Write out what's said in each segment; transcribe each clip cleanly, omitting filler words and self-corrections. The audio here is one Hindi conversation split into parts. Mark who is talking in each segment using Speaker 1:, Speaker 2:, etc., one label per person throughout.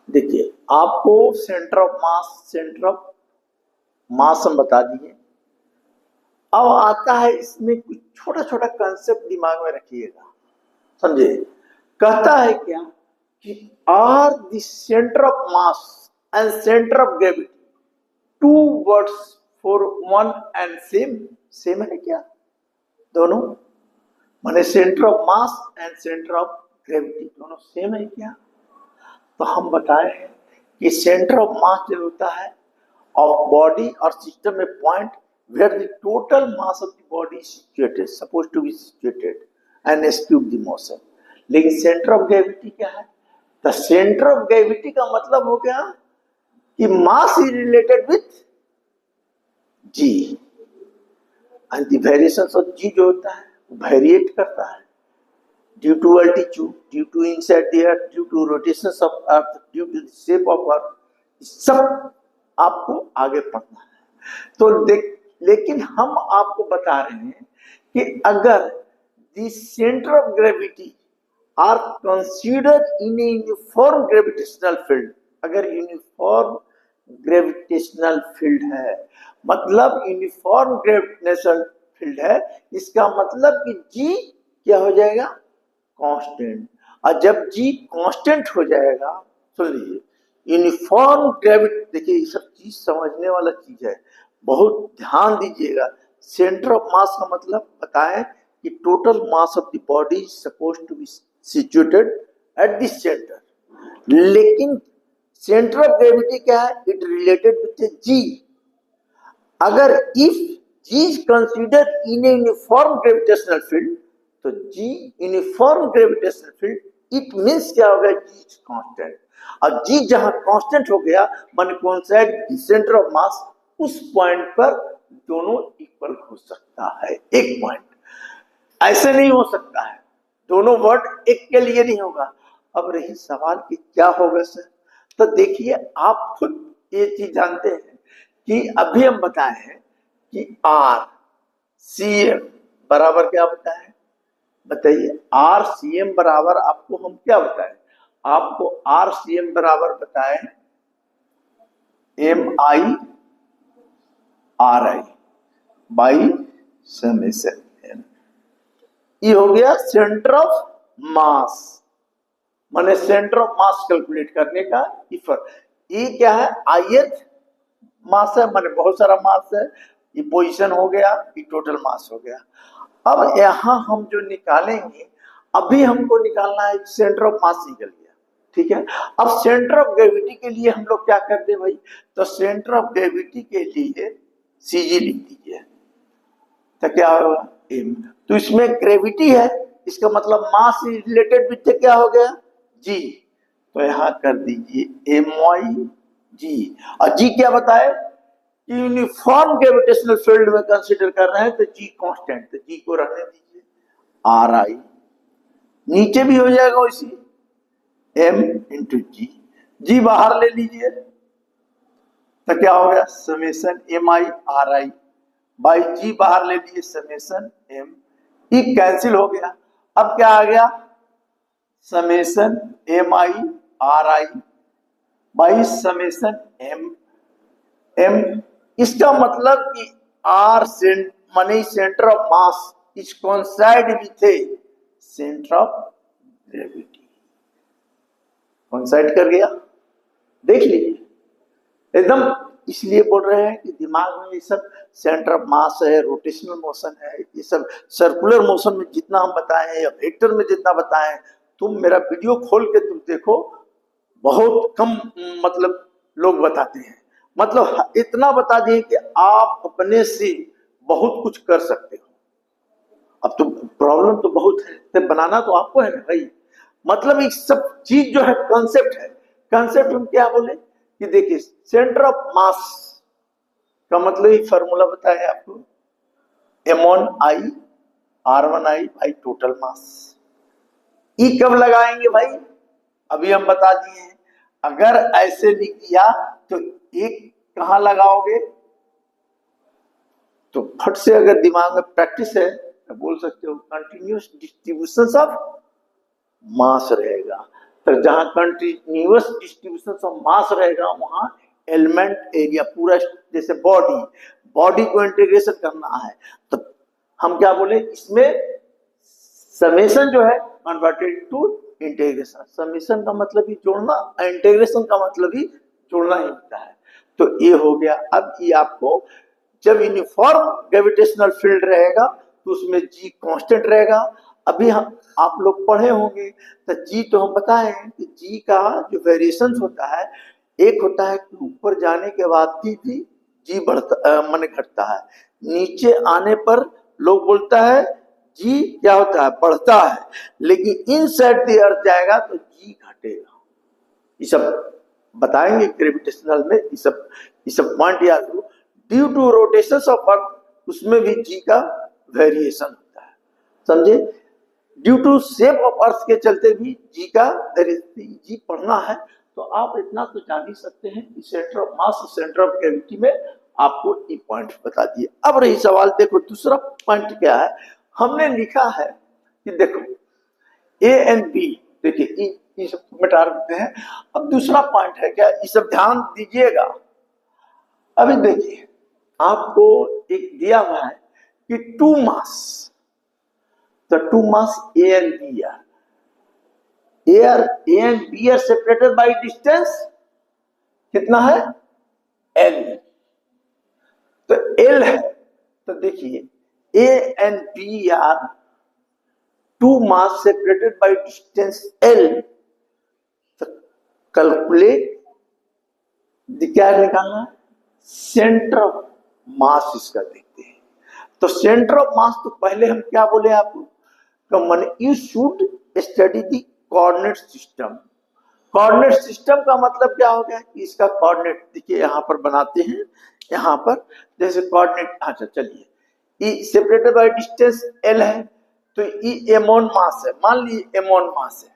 Speaker 1: देखिए, आपको सेंटर ऑफ मास हम बता दिए। अब आता है इसमें कुछ छोटा छोटा कंसेप्ट दिमाग में रखिएगा, समझे। कहता है क्या कि are the centre of mass and centre of gravity two words for one and same. Same है क्या दोनों? माने centre of mass and centre of gravity दोनों सेम है क्या? तो हम बताए हैं कि सेंटर ऑफ मास जो होता है ऑफ बॉडी और सिस्टम में point where the total mass of the body is situated, supposed to be situated and execute the motion। लेकिन सेंटर ऑफ ग्रेविटी क्या है? द सेंटर ऑफ ग्रेविटी का मतलब हो गया कि mass is related with g, and the variations of g जो होता है वेरिएट करता है due to altitude, due to inside the earth, due to rotations of earth, due to the shape of earth. सब आपको आगे पढ़ना है। तो देख, लेकिन हम आपको बता रहे हैं कि अगर the centre of gravity are considered in a uniform gravitational field, अगर यूनिफॉर्म ग्रेविटेशनल फील्ड है, मतलब यूनिफॉर्म ग्रेविटेशनल फील्ड है, इसका मतलब कि जी क्या हो जाएगा? कांस्टेंट। और जब जी कांस्टेंट हो जाएगा, सुन लीजिए, यूनिफॉर्म ग्रेविटी, देखिए ये सब चीज समझने वाला चीज है, बहुत ध्यान दीजिएगा। सेंटर ऑफ मास का मतलब बताएं कि total mass of the body supposed to be situated at the centre, लेकिन सेंटर ऑफ ग्रेविटी क्या है? It related with g. अगर if g is considered in a uniform gravitational field, तो g uniform gravitational field, it means क्या होगा? G is constant. और जी जहां कांस्टेंट हो गया, माने कोइंसाइड सेंटर ऑफ मास, उस पॉइंट पर दोनों इक्वल हो सकता है। एक पॉइंट ऐसे नहीं हो सकता है, दोनों वर्ड एक के लिए नहीं होगा। अब रही सवाल कि क्या होगा सर, तो देखिए आप खुद ये चीज जानते हैं कि अभी हम बताए हैं कि आर सी एम बराबर क्या बताए? बताइए, आर सी एम बराबर आपको हम क्या बताए? आपको आर सी एम बराबर बताए m i r i by summation n. ये हो गया सेंटर ऑफ मास, माने सेंटर ऑफ मास कैलकुलेट करने का इफर। ये क्या है? ith मास है, माने बहुत सारा मास है। ये पोजीशन हो गया, ये टोटल मास हो गया। अब यहां हम जो निकालेंगे, अभी हमको निकालना है सेंटर ऑफ मास निकल गया, ठीक है। अब सेंटर ऑफ ग्रेविटी के लिए हम लोग क्या करते हैं भाई? तो सेंटर ऑफ ग्रेविटी के लिए सीजी लिख दीजिए, तो क्या होगा? एम। तो इसमें ग्रेविटी है, इसका मतलब मास रिलेटेड विथ क्या हो गया? जी। तो यहां कर दीजिए एम वाई जी। और जी क्या बताए? यूनिफॉर्म ग्रेविटेशनल फील्ड में कंसीडर कर रहे हैं, तो जी कांस्टेंट, तो जी को रहने दीजिए आर आई। नीचे भी हो जाएगा इसी एम इंटू जी, जी बाहर ले लीजिए, तो क्या हो गया? Summation m i r i by g बाहर ले लिए, समेशन एम। ई कैंसिल हो गया। अब क्या आ गया? Summation m i r i by summation m m. इसका मतलब कि are money centre of mass is coincide with a centre of gravity. Coincide कर गया, देख लीजिए एकदम। इसलिए बोल रहे हैं कि दिमाग में ये सब सेंटर ऑफ मास है, रोटेशनल मोशन है, ये सब सर्कुलर मोशन में जितना हम बताए हैं या वेक्टर में जितना बताए हैं, तुम मेरा वीडियो खोल के तुम देखो, बहुत कम मतलब लोग बताते हैं। मतलब इतना बता दिए कि आप अपने से बहुत कुछ कर सकते हो। अब तो प्रॉब्लम तो बहुत है, तो बनाना तो आपको है ना भाई। मतलब ये सब चीज जो है कॉन्सेप्ट है। कॉन्सेप्ट हम क्या बोले कि देखिए, सेंटर ऑफ मास का मतलब ये फॉर्मूला बताया आपको, m1i r1i by total mass. ई कब लगाएंगे भाई? अभी हम बता दिए हैं। अगर ऐसे लिख दिया तो एक कहां लगाओगे? तो फट से अगर दिमाग में प्रैक्टिस है तो बोल सकते हो कंटिन्यूअस डिस्ट्रीब्यूशन ऑफ मास रहेगा। तो जहां कंटिन्यूअस डिस्ट्रीब्यूशन ऑफ मास रहेगा वहां एलिमेंट एरिया पूरा, जैसे बॉडी को इंटीग्रेशन करना है तो हम क्या बोले, इसमें समेशन जो है कन्वर्टेड टू इंटीग्रेशन। समेशन का मतलब ही जोड़ना, इंटीग्रेशन का मतलब ही जोड़ना ही होता है। तो ये हो गया। अब ये आपको जब यूनिफॉर्म ग्रेविटेशनल फील्ड रहेगा तो उसमें जी कांस्टेंट रहेगा। अभी हम आप लोग पढ़े होंगे तो जी तो हम बताए कि जी का जो वेरिएशन होता है, एक होता है कि ऊपर जाने के बाद भी जी बढ़ता मन घटता है, नीचे आने पर लोग बोलता है जी क्या होता है, बढ़ता है, लेकिन इनसाइड द अर्थ जाएगा तो जी घटेगा। ये सब बताएंगे ग्रेविटेशनल में, ये सब पॉइंट याद हो। Due to rotation of earth उसमें भी जी का वेरिएशन होता है, समझे। ड्यू टू शेप ऑफ अर्थ के चलते भी जी का जी पढ़ना है तो आप इतना तो जान ही सकते हैं कि centre of mass centre of gravity में आपको ये पॉइंट बता दिए। अब रही सवाल, देखो दूसरा पॉइंट क्या है, हमने लिखा है कि देखो ए एंड बी, देखिए ये सब मिटा देते हैं। अब दूसरा पॉइंट है क्या, ये सब ध्यान दीजिएगा। अभी देखिए आपको एक दिया हुआ है कि टू मास, तो two mass A and B are, A and B are separated by distance कितना है, एल। तो एल है, तो देखिए A and B are two mass separated by distance L. तो कैलकुलेट क्या निकालना, सेंटर ऑफ मास इसका देखते हैं। तो सेंटर ऑफ मास तो पहले हम क्या बोले आपको, तो मन you should study the coordinate system. Coordinate system का मतलब क्या हो गया कि इसका कोऑर्डिनेट देखिए यहां पर बनाते हैं, यहां पर जैसे कोऑर्डिनेट, अच्छा चलिए ई सेपरेटेड बाय डिस्टेंस एल है तो ई m1 मास है, मान लीजिए m1 मास है,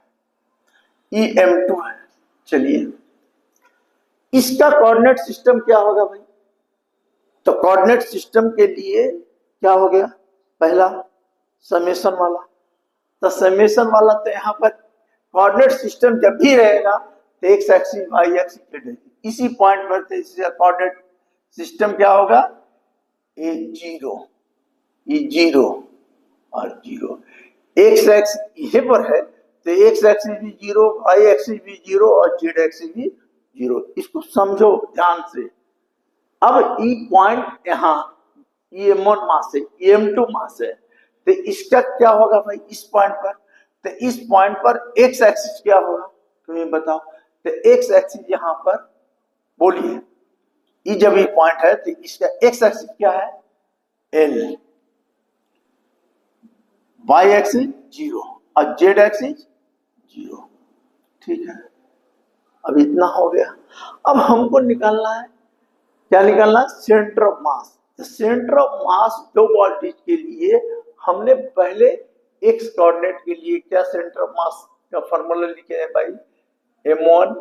Speaker 1: ई m2 है। चलिए इसका कोऑर्डिनेट सिस्टम क्या होगा भाई, तो कोऑर्डिनेट सिस्टम के लिए क्या हो गया, पहला समेशन वाला। तो समेशन वाला तो यहाँ पर कोऑर्डिनेट सिस्टम जब भी रहेगा तो x axis y axis z, इसी पॉइंट पर तो इसका कोऑर्डिनेट सिस्टम क्या होगा, ए जीरो और जीरो। एक्स एक्सिस यहीं पर है तो एक्स एक्सिस भी जीरो, वाई एक्सिस भी जीरो और जेड एक्सिस भी जीरो। इसको समझो ध्यान से। अब ई पॉइंट यहाँ m1 मास है, m2 मास है, तो इसका क्या होगा भाई इस पॉइंट पर, तो इस पॉइंट पर एक्स एक्सिस क्या होगा तुम्हें बताओ। तो एक्स एक्सिस यहाँ पर बोलिए, ये जब ये पॉइंट है तो इसका एक्स एक्सिस क्या है, एल, वाई एक्सिस जीरो और जेड एक्सिस जीरो। ठीक है, अब इतना हो गया। अब हमको निकालना है, क्या निकालना है, सेंटर ऑफ मास। तो सेंटर ऑफ मास दो वोल्टेज के लिए हमने पहले एक्स कोऑर्डिनेट के लिए क्या सेंटर ऑफ मास का फॉर्मूला लिखे है भाई, m1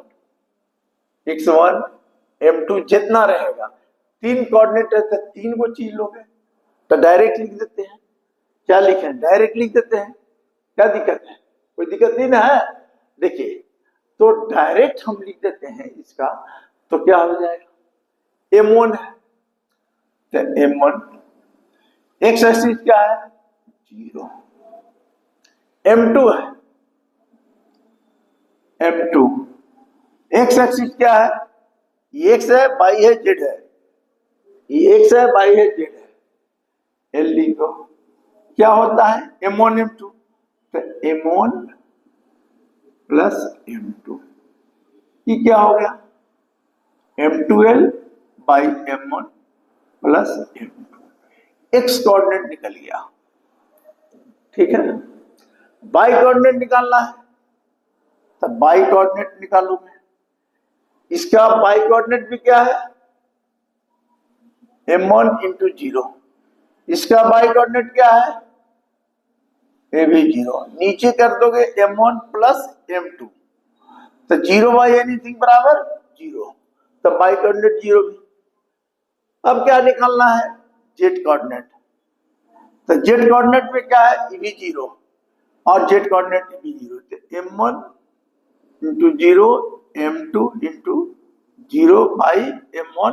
Speaker 1: x1 m2 जितना रहेगा, तीन कोऑर्डिनेट है तो तीन को चीज लोगे तो डायरेक्ट लिख देते हैं। क्या लिखे, डायरेक्ट लिख देते हैं, क्या दिक्कत है, कोई दिक्कत नहीं ना है। देखिए तो डायरेक्ट हम लिख देते हैं इसका, तो क्या हो जाएगा, m1 है तो m1, एक्स एक्सिस क्या है जीरो, m2 है m2, एक्स एक्सिस क्या है, ये एक्स है वाई है जेड है, ये एक्स है वाई है जेड है, एल लिखो। क्या होता है m1 m2, तो m1 प्लस m2, ये क्या हो गया m2l by m1 plus m2, x coordinate निकल गया। ठीक है, बाई कोऑर्डिनेट निकालना है तो बाई कोऑर्डिनेट निकालू मैं, इसका बाई कोऑर्डिनेट भी क्या है m1 इंटू जीरो, इसका बाई कोऑर्डिनेट क्या है ए भी जीरो, नीचे कर दोगे m1 प्लस m2 तो जीरो बाई एनीथिंग बराबर जीरो, तो बाई कोऑर्डिनेट जीरो भी। अब क्या निकालना है, जेड कोऑर्डिनेट। तो जेड कोऑर्डिनेट में क्या है, ये भी जीरो और जेड कोऑर्डिनेट भी जीरो, तो m1 into zero m2 into zero by m1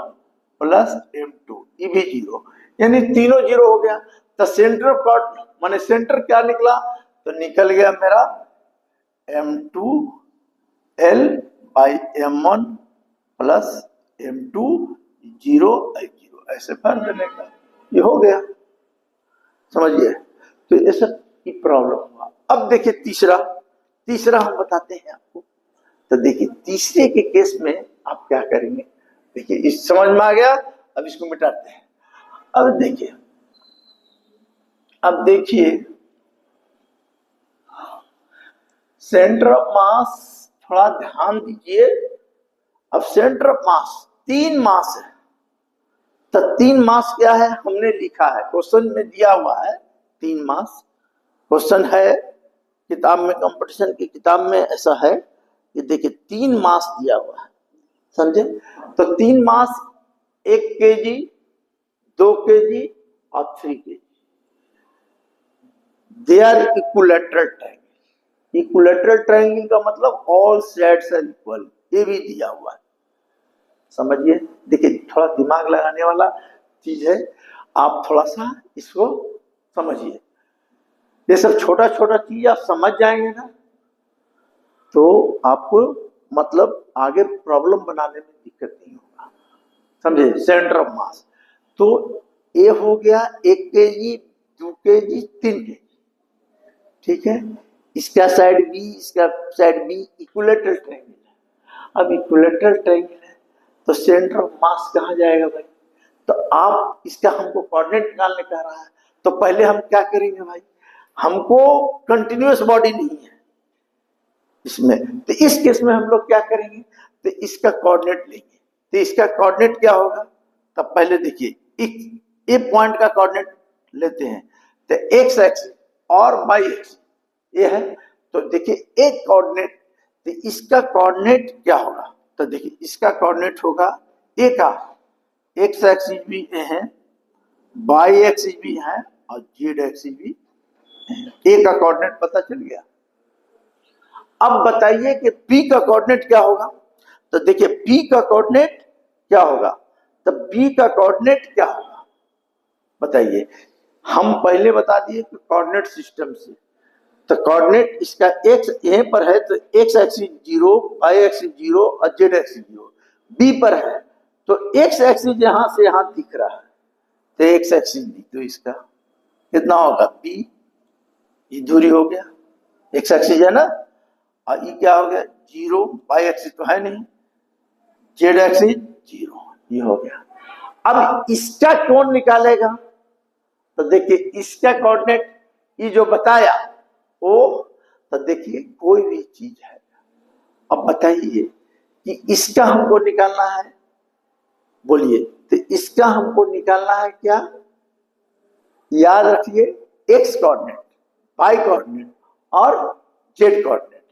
Speaker 1: plus m2, ये भी जीरो, यानी तीनों जीरो हो गया। तो सेंटर कॉर्ड माने सेंटर क्या निकला, तो निकल गया मेरा m2l by m1 plus m2 zero zero, ऐसे फर्क बनेगा, ये हो गया, समझिए। तो ये सब की प्रॉब्लम हुआ। अब देखिए तीसरा हम बताते हैं आपको। तो देखिए तीसरे के केस में आप क्या करेंगे, देखिए इस समझ में आ गया। अब इसको मिटाते हैं। अब देखिए सेंटर ऑफ मास, थोड़ा ध्यान दीजिए। अब सेंटर ऑफ मास, 3 मास है। तो 3 मास क्या है, हमने लिखा है, क्वेश्चन में दिया हुआ है 3 मास। क्वेश्चन है किताब में, कंपटीशन की किताब में ऐसा है कि देखिए 3 मास दिया हुआ है, समझे। तो 3 मास 1 kg, 2 kg और 3 kg, they are equilateral triangle. Equilateral triangle का मतलब ऑल साइड्स आर इक्वल, ये भी दिया हुआ है, समझिए। देखिए थोड़ा दिमाग लगाने वाला चीज है, आप थोड़ा सा इसको समझिए। ये सब छोटा छोटा चीज आप समझ जाएंगे ना, तो आपको मतलब आगे प्रॉब्लम बनाने में दिक्कत नहीं होगा, समझे। सेंटर ऑफ मास, तो ये हो गया 1 kg, 2 kg, 3 kg, ठीक है। इसका साइड बी, इसका साइड बी, इक्विलैटरल ट्रायंगल है। अब इक्विलैटरल ट्रायंगल है तो सेंटर ऑफ मास कहाँ जाएगा भाई, तो आप इसका हमको कोऑर्डिनेट निकालने कह रहा है। तो पहले हम क्या करेंगे भाई, हमको कंटिन्यूअस बॉडी नहीं है इसमें, तो इस केस में हम लोग क्या करेंगे, तो इसका कोऑर्डिनेट लेंगे। तो इसका कोऑर्डिनेट क्या होगा, तब पहले देखिए ए पॉइंट का कोऑर्डिनेट लेते हैं। तो एक्स एक्सिस और वाई एक्सिस ये है। तो देखिए एक कोऑर्डिनेट, तो इसका कोऑर्डिनेट क्या होगा, तो देखिए इसका कोऑर्डिनेट होगा ए का, एक्स एक्सिस भी ए है, वाई एक्सिस भी है और जेड एक्सिस भी है। ए का कोऑर्डिनेट पता चल गया। अब बताइए कि पी का कोऑर्डिनेट क्या होगा, तो देखिए पी का कोऑर्डिनेट क्या होगा, तो पी का कोऑर्डिनेट क्या होगा बताइए। हम पहले बता दिए कि कोऑर्डिनेट सिस्टम से, तो कोऑर्डिनेट इसका एक्स यहीं पर है, तो एक्स एक्सिस 0, वाई एक्सिस 0 और जेड एक्सिस 0, बी पर है तो एक्स एक्सिस यहां से यहां दिख रहा है, तो एक्स एक्सिस दी, तो इसका कितना होगा बी, ये दूरी हो गया, एक्स एक्सिस है ना, और ये क्या हो गया 0, वाई एक्सिस तो है नहीं, जेड एक्सिस 0, ये हो गया। अब इसका कौन निकालेगा, तो देखिए इसका कोऑर्डिनेट ये जो बताया वो, तो देखिए कोई भी चीज है। अब बताइए कि इसका हमको निकालना है, बोलिए, तो इसका हमको निकालना है क्या, याद रखिए एक्स कोऑर्डिनेट, वाई कोऑर्डिनेट और जेड कोऑर्डिनेट।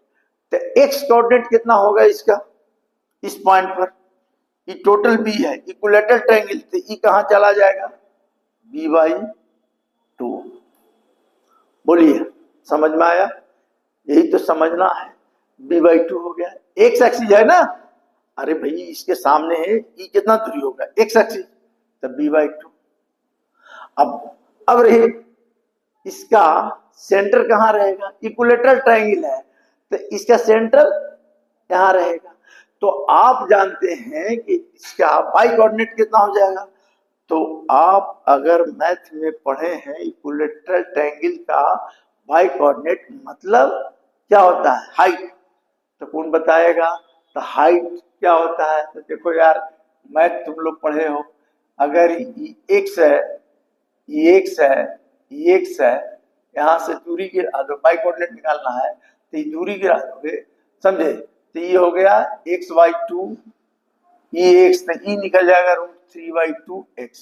Speaker 1: तो एक्स कोऑर्डिनेट कितना होगा इसका, इस पॉइंट पर ये टोटल बी है, इक्विलैटरल ट्रायंगल, तो ये कहां चला जाएगा b/2। बोलिए समझ में आया, यही तो समझना है। b/2 हो गया, एक्स एक्सिस है ना, अरे भाई इसके सामने है, ये कितना दूरी होगा एक्स एक्सिस, तो b/2। अब रही इसका सेंटर कहाँ रहेगा, इक्विलैटरल ट्रायंगल है तो इसका सेंटर यहां रहेगा। तो आप जानते हैं कि इसका वाई कोऑर्डिनेट कितना हो जाएगा, तो आप अगर मैथ में पढ़े हैं इक्विलैटरल ट्रायंगल का वाई कोऑर्डिनेट मतलब क्या होता है, हाइट, तो कौन बताएगा, तो हाइट क्या होता है, तो देखो यार मैथ तुम लोग पढ़े हो, अगर ये एक्स है, ये एक्स है, ये एक्स है, यहां से दूरी गिरा दो, वाई कोऑर्डिनेट निकालना है तो ये दूरी गिरा दोगे, समझे। तो ये हो गया x/2, ये एक्स, तो ये निकल जाएगा √3/2x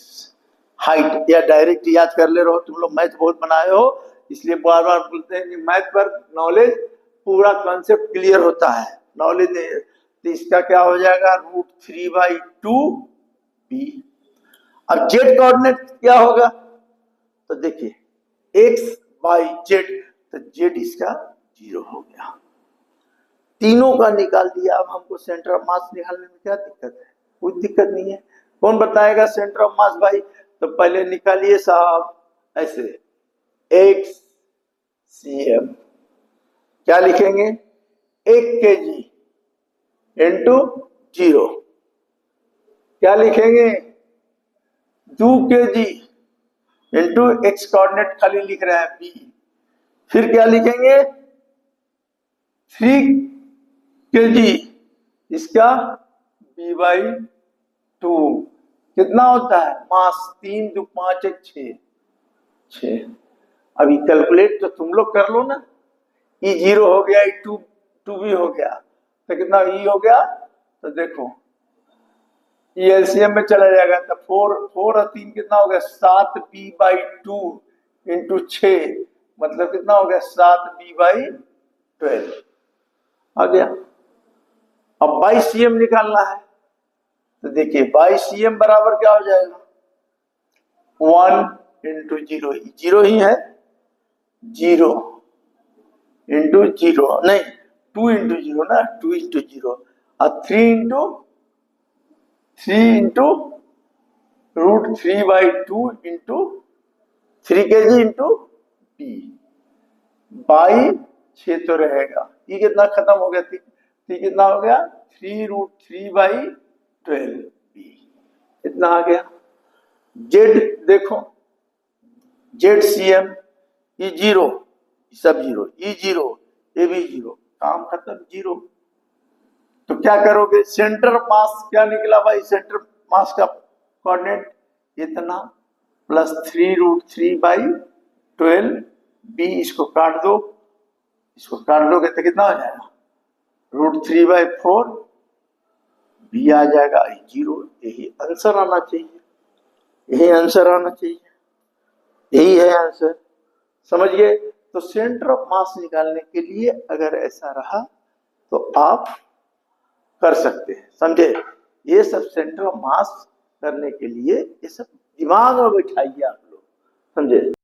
Speaker 1: हाइट। या डायरेक्ट याद कर ले रहो, तुम लोग मैथ बहुत बनाए हो इसलिए बार बार बोलते हैं कि मैथ पर नॉलेज पूरा कॉन्सेप्ट क्लियर होता है, नॉलेज। तो इसका क्या हो जाएगा √3/2b। अब जेड कोऑर्डिनेट क्या होगा, तो देखिए x/z, तो जेड इसका 0 हो गया। तीनों का निकाल दिया। अब हमको सेंटर ऑफ मास निकालने में क्या दिक्कत है? कोई दिक्कत नहीं है। कौन बताएगा सेंटर ऑफ मास भाई? तो पहले निकालिए साहब ऐसे, एक्स सी एम, क्या लिखेंगे? 1 kg इंटू 0, क्या लिखेंगे? 2 kg इंटू एक्स कोऑर्डिनेट खाली लिख रहे हैं बी, फिर क्या लिखेंगे? 3 kg इसका b/2 कितना होता है? मास 3 × 5 = 6। अभी कैलकुलेट तो तुम लोग कर लो ना। E0 हो गया, E2 भी हो गया, तो कितना E हो गया? तो देखो ये एलसीएम में चला जाएगा, तो 4 और 3 कितना हो गया? 7b/2 इंटू 6, मतलब कितना हो गया? 7b/12 आ गया। अब 22 cm निकालना है, तो देखिए 22 cm बराबर क्या हो जाएगा? 1 इंटू 0, 0 ही है, 0 इंटू 0 नहीं, 2 इंटू 0 ना, 2 इंटू 0, और 3 into √3/2 into 3 kg into b, by 6 तो रहेगा। ये कितना खत्म हो गया? कितना हो गया? 3√3/12 b, इतना आ गया। जेड देखो, जेड सी एम, E0 सब 0, E0 ये भी 0, काम खत्म, 0। तो क्या करोगे? सेंटर मास क्या निकला भाई? सेंटर मास का कोऑर्डिनेट इतना प्लस 3√3/12 b, इसको काट दो, इसको काट दोगे तो कितना हो जाएगा? √3/4 b आ जाएगा 0। यही आंसर आना चाहिए, यही आंसर आना चाहिए, यही है आंसर। समझ गए? तो सेंटर ऑफ मास निकालने के लिए अगर ऐसा रहा तो आप कर सकते हैं, समझे? ये सब सेंटर ऑफ मास करने के लिए ये सब दिमाग में बैठाइए आप लोग, समझे?